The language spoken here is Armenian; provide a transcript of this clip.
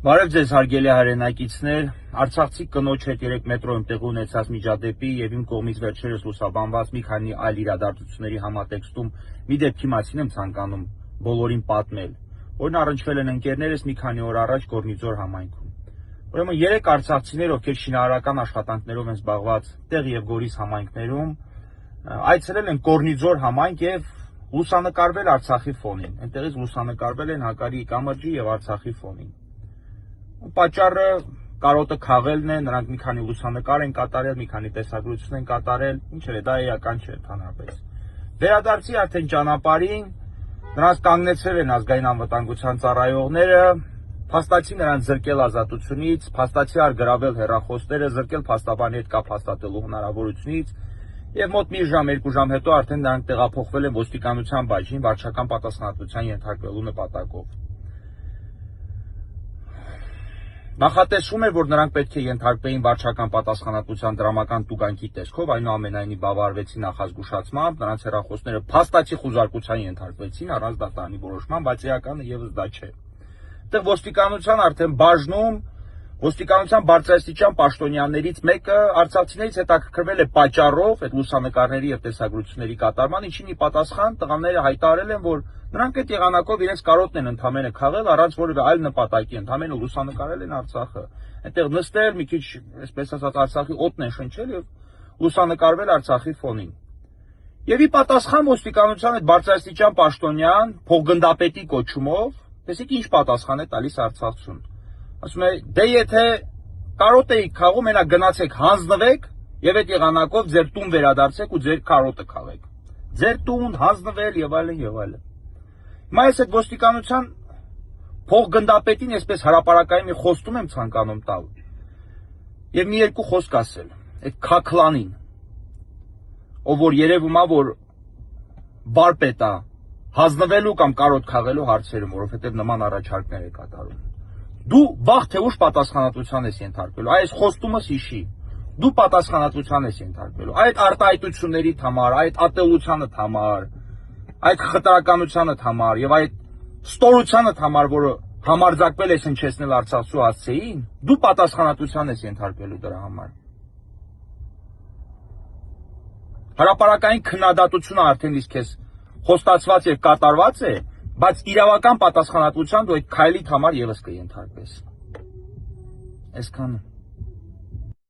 Բարև ձեզ հարգելի հայրենակիցներ, Արցախցի կնոջ հետ 3 մետրոյում տեղի ունեցած միջադեպի եւ իմ կողմից վերջերս լուսաբանված մի քանի այլ իրադարձությունների համատեքստում մի դեպքի մասին եմ ցանկանում բոլորին պատմել, որն առնչվել են ընկերներս մի քանի օր առաջ Գորնիձոր համայնքում։ Ուրեմն 3 արցախցիներ, ովքեր շինարարական աշխատանքներով են զբաղված Տեղ եւ Գորիս համայնքներում, այցելել են Գորնիձոր համայնք եւ լուսանկարվել Արցախի ֆոնին։ Այնտեղից լուսանկարվել են Հակարի կամրջի եւ Արցախի ֆոնին։ Պատճառը կարոտը քաղելն է, նրանք մի քանի լուսանկար են կատարել, մի քանի տեսագրություն են կատարել, ինչեր է, դա էական չէ ընդհանրապես։ Վերադարձի արդեն ճանապարհին նրանց կանգնեցրել են ազգային անվտանգության ծառայողները, փաստացի նրանց զրկել ազատությունից, փաստացի գրավել հեռախոսները, զրկել փաստաբանի հետ կապ հաստատելու հնարավորությունից եւ մոտ մի ժամ, 2 ժամ հետո արդեն նրանք տեղափոխվել են ոստիկանության բաժին վարչական պատասխանատվության ենթարկվելու նպատակով։ Նախատեսվում էր, որ նրանք պետք է ենթարկվեին վարչական պատասխանատվության դրամական տուգանքի տեսքով, այնուամենայնիվ բավարարվեցին նախազգուշացմամբ, նրանց հեռախոսները փաստացի խուզարկության ենթարկվեցին առանց դատարանի որոշման, բայց էականը եւս դա չէ։ Այդտեղ ոստիկանության արդեն բաժնում ոստիկանության բարձրաստիճան պաշտոնյաներից մեկը արցախցիներից հետաքրքրվել է պատճառով այդ լուսանկարների եւ տեսագրությունների կատարման, ինչին ի պատասխան տղաները հայտարարել են, որ նրանք այդ եղանակով իրենց կարոտն են ընդամենը քաղել առանց որևէ այլ նպատակի, ընդամենը լուսանկարել են Արցախը։ Այնտեղ նստել, մի քիչ, այսպես ասած, Արցախի օդն են շնչել եւ լուսանկարվել Արցախի ֆոնին։ Եվ ի պատասխան ոստիկանության այդ բարձրաստիճան պաշտոնյան փոխգնդապետի կոչումով, տեսեք ինչ պատասխան է տալիս արցախցուն։ Ասում է, դե եթե կարոտ եք քաղում, մենակ գնացեք հանձնվեք եւ այդ եղանակով ձեր տուն վերադարձեք ու ձեր կարոտը քաղեք։ Ձեր տուն, հանձնվել եւ այլն եւ այլն։ Հիմա ես այդ ոստիկանության փոխգնդապետին այսպես հրապարակային մի խոստում եմ ցանկանում տալ եւ մի երկու խոսք ասել այդ քաքլանին, ով որ երևում է, որ վարպետ է հանձնվելու կամ կարոտ քաղելու հարցերում, որովհետեւ նման առաջարկներ է կատարում։ Դու վաղ թե ուշ պատասխանատվության ես ենթարկվելու, այս խոստումս հիշի, դու պատասխանատվության ես ենթարկվելու, այդ արտահայտությունների համար, այդ ատելությանը համար, այդ խտրականությանը համար եւ այդ ստորությանը համար, որը համարձակվել ես հնչեցնել արցախցու հասցեին, դու պատասխանատվության ես ենթարկվելու դրա համար։ Հրապարակային քննադատությունը արդեն իսկ քեզ խոստացված եւ կատարված է, բայց իրավական պատասխանատվության դու այդ քայլիդ համար եւս կենթարկվես։ Այսքանը։